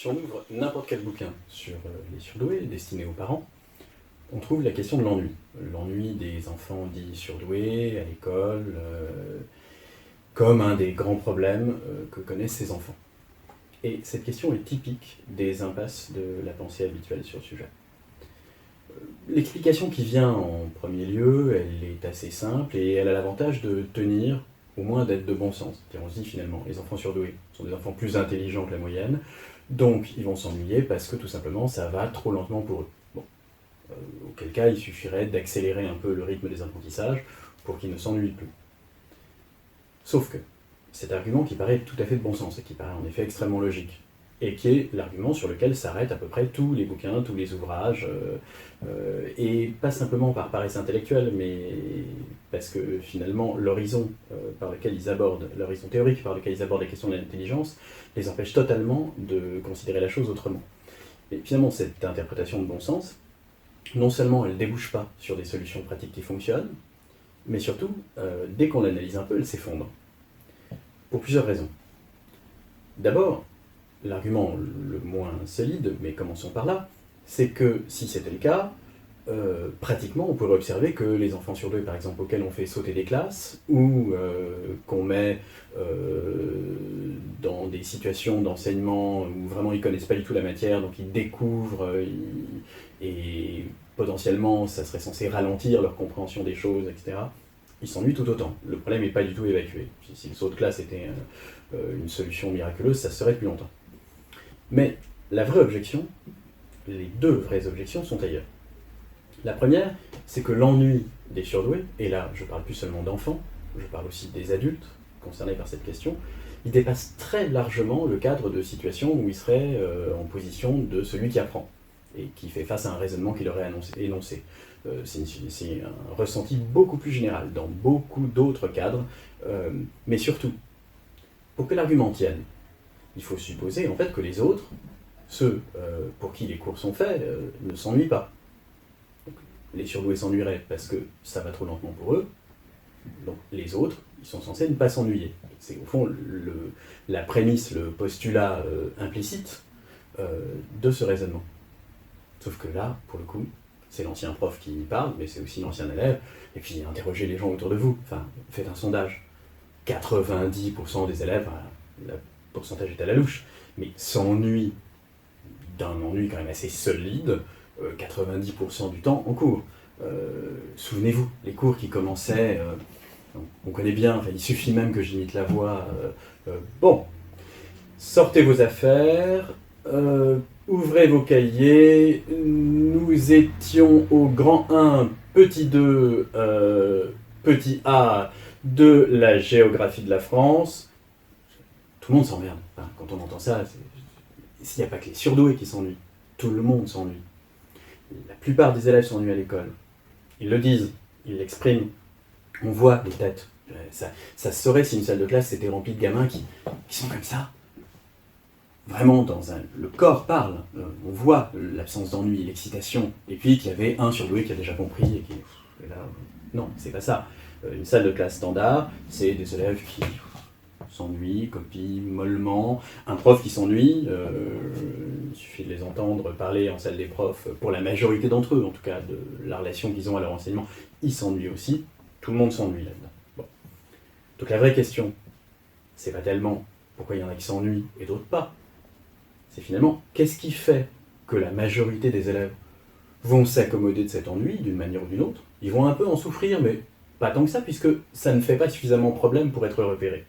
Si on ouvre n'importe quel bouquin sur les surdoués destinés aux parents, on trouve la question de l'ennui. L'ennui des enfants dits surdoués à l'école, comme un des grands problèmes que connaissent ces enfants. Et cette question est typique des impasses de la pensée habituelle sur le sujet. L'explication qui vient en premier lieu, elle est assez simple et elle a l'avantage de tenir, au moins d'être de bon sens. On se dit finalement, les enfants surdoués sont des enfants plus intelligents que la moyenne, donc ils vont s'ennuyer parce que tout simplement ça va trop lentement pour eux. Bon. Auquel cas il suffirait d'accélérer un peu le rythme des apprentissages pour qu'ils ne s'ennuient plus. Sauf que cet argument qui paraît tout à fait de bon sens et qui paraît en effet extrêmement logique, et qui est l'argument sur lequel s'arrêtent à peu près tous les bouquins, tous les ouvrages, et pas simplement par paresse intellectuelle, mais parce que finalement l'horizon par lequel ils abordent, l'horizon théorique par lequel ils abordent la question de l'intelligence, les empêche totalement de considérer la chose autrement. Et finalement, cette interprétation de bon sens, non seulement elle ne débouche pas sur des solutions pratiques qui fonctionnent, mais surtout, dès qu'on l'analyse un peu, elle s'effondre. Pour plusieurs raisons. D'abord, l'argument le moins solide, mais commençons par là, c'est que si c'était le cas, pratiquement on pourrait observer que les enfants surdoués, par exemple, auxquels on fait sauter des classes, ou qu'on met dans des situations d'enseignement où vraiment ils ne connaissent pas du tout la matière, donc ils découvrent, et potentiellement ça serait censé ralentir leur compréhension des choses, etc., ils s'ennuient tout autant. Le problème n'est pas du tout évacué. Si le saut de classe était une solution miraculeuse, ça se serait depuis longtemps. Mais la vraie objection, les deux vraies objections sont ailleurs. La première, c'est que l'ennui des surdoués, et là je parle plus seulement d'enfants, je parle aussi des adultes concernés par cette question, il dépasse très largement le cadre de situations où il serait en position de celui qui apprend, et qui fait face à un raisonnement qu'il aurait énoncé. C'est un ressenti beaucoup plus général, dans beaucoup d'autres cadres, mais surtout, pour que l'argument tienne, il faut supposer en fait que les autres, ceux pour qui les cours sont faits, ne s'ennuient pas. Donc, les surdoués s'ennuieraient parce que ça va trop lentement pour eux, donc les autres, ils sont censés ne pas s'ennuyer. C'est au fond la prémisse, le postulat implicite de ce raisonnement. Sauf que là, pour le coup, c'est l'ancien prof qui parle, mais c'est aussi l'ancien élève, et puis interrogez les gens autour de vous, enfin, faites un sondage. 90% des élèves, le pourcentage est à la louche, mais s'ennuient d'un ennui quand même assez solide, 90% du temps en cours. Souvenez-vous, les cours qui commençaient, on connaît bien, enfin, il suffit même que j'imite la voix, bon, sortez vos affaires, ouvrez vos cahiers, nous étions au grand 1, petit 2, petit A de la géographie de la France. Tout le monde s'emmerde. Enfin, quand on entend ça, s'il n'y a pas que les surdoués qui s'ennuient, tout le monde s'ennuie. La plupart des élèves s'ennuient à l'école. Ils le disent, ils l'expriment. On voit les têtes. Ça se saurait si une salle de classe s'était remplie de gamins qui sont comme ça. Vraiment, le corps parle, on voit l'absence d'ennui, l'excitation, et puis qu'il y avait un surdoué qui a déjà compris, et là, non, c'est pas ça. Une salle de classe standard, c'est des élèves qui s'ennuient, copient mollement, un prof qui s'ennuie, il suffit de les entendre parler en salle des profs, pour la majorité d'entre eux, en tout cas, de la relation qu'ils ont à leur enseignement, ils s'ennuient aussi, tout le monde s'ennuie là-dedans. Bon. Donc la vraie question, c'est pas tellement pourquoi il y en a qui s'ennuient et d'autres pas, c'est finalement, qu'est-ce qui fait que la majorité des élèves vont s'accommoder de cet ennui d'une manière ou d'une autre? Ils vont un peu en souffrir, mais pas tant que ça, puisque ça ne fait pas suffisamment problème pour être repéré.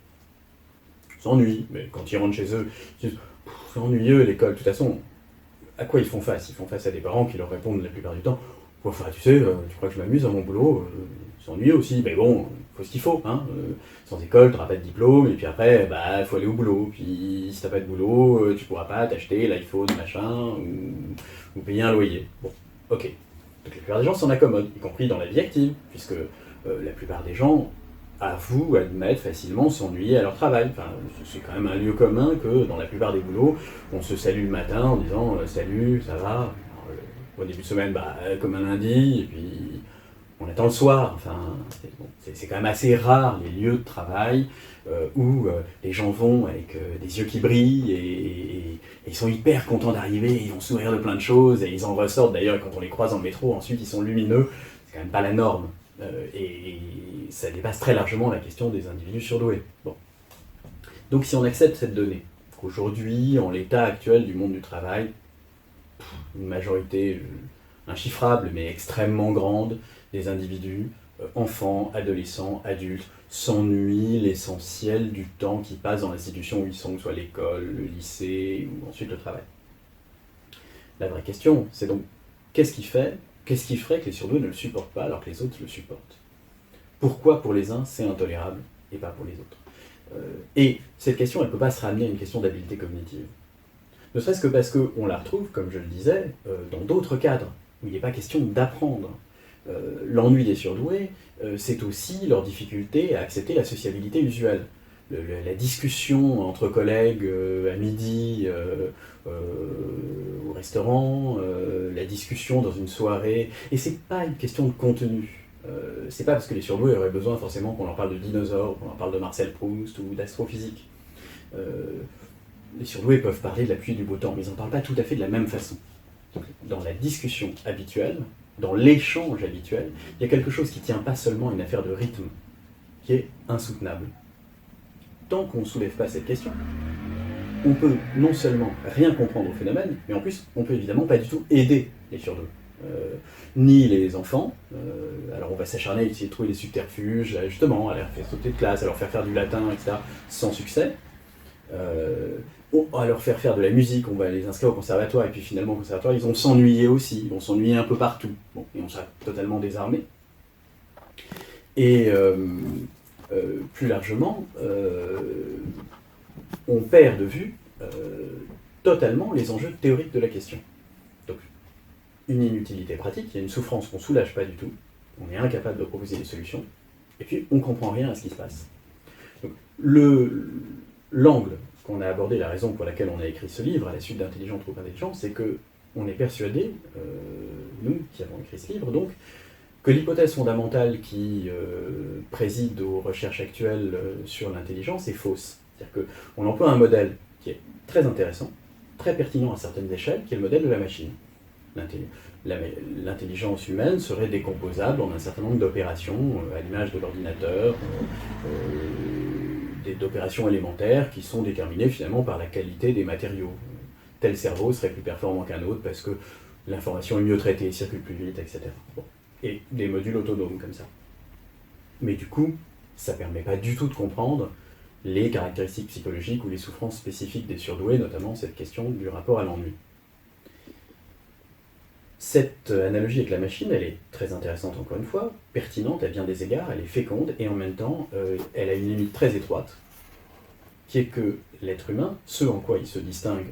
Ils s'ennuient, mais quand ils rentrent chez eux, ils disent « c'est ennuyeux l'école ». De toute façon, à quoi ils font face? Ils font face à des parents qui leur répondent la plupart du temps « enfin, tu sais, tu crois que je m'amuse à mon boulot c'est ennuyeux aussi, mais bon, il faut ce qu'il faut, hein. Sans école, tu n'auras pas de diplôme, et puis après, il faut aller au boulot. Puis si tu n'as pas de boulot, tu ne pourras pas t'acheter l'iPhone, machin, ou payer un loyer. Bon, ok. Donc la plupart des gens s'en accommodent, y compris dans la vie active, puisque la plupart des gens admettent facilement s'ennuyer à leur travail. Enfin, c'est quand même un lieu commun que dans la plupart des boulots, on se salue le matin en disant « salut, ça va ?» Alors, au début de semaine, comme un lundi, et puis on attend le soir. Enfin, c'est quand même assez rare les lieux de travail où les gens vont avec des yeux qui brillent Et ils sont hyper contents d'arriver, ils vont sourire de plein de choses, et ils en ressortent d'ailleurs, quand on les croise dans le métro, ensuite ils sont lumineux, c'est quand même pas la norme. Et ça dépasse très largement la question des individus surdoués. Bon. Donc si on accepte cette donnée, qu'aujourd'hui, en l'état actuel du monde du travail, une majorité inchiffrable mais extrêmement grande des individus, enfants, adolescents, adultes, s'ennuient l'essentiel du temps qu'ils passent dans l'institution où ils sont, que ce soit l'école, le lycée ou ensuite le travail. La vraie question, c'est donc qu'est-ce qui ferait que les surdoués ne le supportent pas alors que les autres le supportent? Pourquoi pour les uns c'est intolérable et pas pour les autres? Et cette question, elle ne peut pas se ramener à une question d'habileté cognitive. Ne serait-ce que parce qu'on la retrouve, comme je le disais, dans d'autres cadres, où il n'est pas question d'apprendre. L'ennui des surdoués, c'est aussi leur difficulté à accepter la sociabilité usuelle. La discussion entre collègues à midi au restaurant, la discussion dans une soirée, et c'est pas une question de contenu. C'est pas parce que les surdoués auraient besoin forcément qu'on leur parle de dinosaures, qu'on leur parle de Marcel Proust ou d'astrophysique. Les surdoués peuvent parler de la pluie et du beau temps, mais ils n'en parlent pas tout à fait de la même façon. Donc, dans la discussion habituelle, dans l'échange habituel, il y a quelque chose qui ne tient pas seulement à une affaire de rythme, qui est insoutenable. Tant qu'on ne soulève pas cette question, on peut non seulement rien comprendre au phénomène, mais en plus, on peut évidemment pas du tout aider les surdoués. Ni les enfants, alors on va s'acharner à essayer de trouver des subterfuges, justement, à leur faire sauter de classe, à leur faire du latin, etc., sans succès. À leur faire de la musique, on va les inscrire au conservatoire, et puis finalement au conservatoire, ils vont s'ennuyer aussi, ils vont s'ennuyer un peu partout, bon, et on sera totalement désarmés. Et plus largement, on perd de vue totalement les enjeux théoriques de la question. Donc, une inutilité pratique, il y a une souffrance qu'on ne soulage pas du tout, on est incapable de proposer des solutions, et puis on ne comprend rien à ce qui se passe. Donc, l'angle qu'on a abordé, la raison pour laquelle on a écrit ce livre, à la suite d'Intelligent trop intelligent, c'est qu'on est persuadé, nous qui avons écrit ce livre, donc, que l'hypothèse fondamentale qui préside aux recherches actuelles sur l'intelligence est fausse. C'est-à-dire qu'on emploie un modèle qui est très intéressant, très pertinent à certaines échelles, qui est le modèle de la machine. L'intelligence humaine serait décomposable en un certain nombre d'opérations, à l'image de l'ordinateur, d'opérations élémentaires qui sont déterminées finalement par la qualité des matériaux. Tel cerveau serait plus performant qu'un autre parce que l'information est mieux traitée, circule plus vite, etc. Bon. Et des modules autonomes comme ça. Mais du coup, ça ne permet pas du tout de comprendre les caractéristiques psychologiques ou les souffrances spécifiques des surdoués, notamment cette question du rapport à l'ennui. Cette analogie avec la machine, elle est très intéressante encore une fois, pertinente à bien des égards, elle est féconde, et en même temps, elle a une limite très étroite, qui est que l'être humain, ce en quoi il se distingue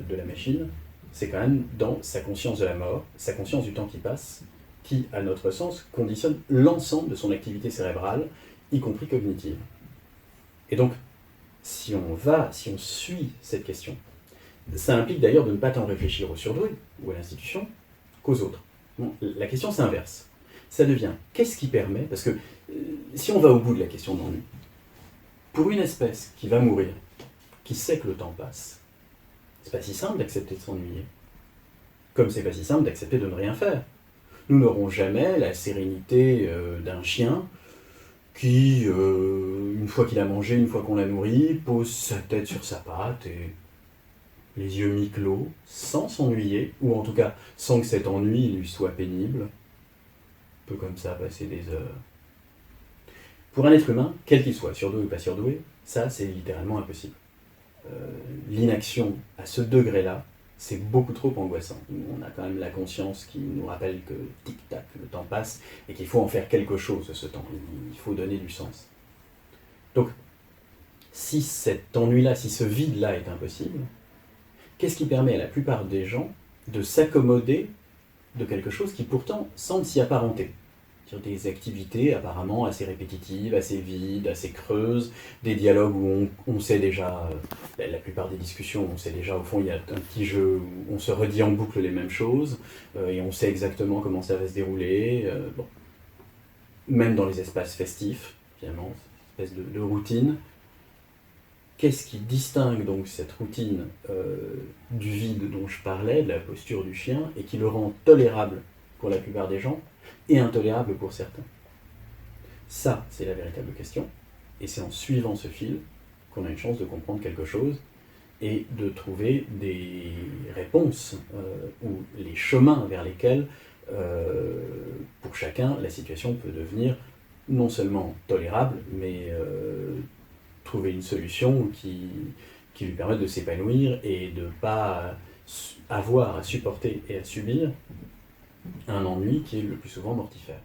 de la machine, c'est quand même dans sa conscience de la mort, sa conscience du temps qui passe, qui, à notre sens, conditionne l'ensemble de son activité cérébrale, y compris cognitive. Et donc, si on suit cette question, ça implique d'ailleurs de ne pas tant réfléchir aux surdoués ou à l'institution qu'aux autres. Bon, la question s'inverse. Ça devient, qu'est-ce qui permet, parce que si on va au bout de la question de l'ennui, pour une espèce qui va mourir, qui sait que le temps passe, c'est pas si simple d'accepter de s'ennuyer, comme c'est pas si simple d'accepter de ne rien faire. Nous n'aurons jamais la sérénité d'un chien qui, une fois qu'il a mangé, une fois qu'on l'a nourri, pose sa tête sur sa patte et les yeux mi-clos, sans s'ennuyer, ou en tout cas sans que cet ennui lui soit pénible, peut comme ça passer des heures. Pour un être humain, quel qu'il soit, surdoué ou pas surdoué, ça c'est littéralement impossible. L'inaction à ce degré-là, c'est beaucoup trop angoissant. On a quand même la conscience qui nous rappelle que tic-tac, le temps passe, et qu'il faut en faire quelque chose de ce temps. Il faut donner du sens. Donc, si cet ennui-là, si ce vide-là est impossible, qu'est-ce qui permet à la plupart des gens de s'accommoder de quelque chose qui pourtant semble s'y apparenter? Des activités apparemment assez répétitives, assez vides, assez creuses, des dialogues où on sait déjà, la plupart des discussions, on sait déjà, au fond, il y a un petit jeu où on se redit en boucle les mêmes choses, et on sait exactement comment ça va se dérouler. Bon. Même dans les espaces festifs, finalement, une espèce de routine. qu'est-ce qui distingue donc cette routine du vide dont je parlais, de la posture du chien, et qui le rend tolérable pour la plupart des gens et intolérable pour certains? Ça, c'est la véritable question, et c'est en suivant ce fil qu'on a une chance de comprendre quelque chose et de trouver des réponses ou les chemins vers lesquels, pour chacun, la situation peut devenir non seulement tolérable, mais trouver une solution qui lui permette de s'épanouir et de ne pas avoir à supporter et à subir un ennui qui est le plus souvent mortifère.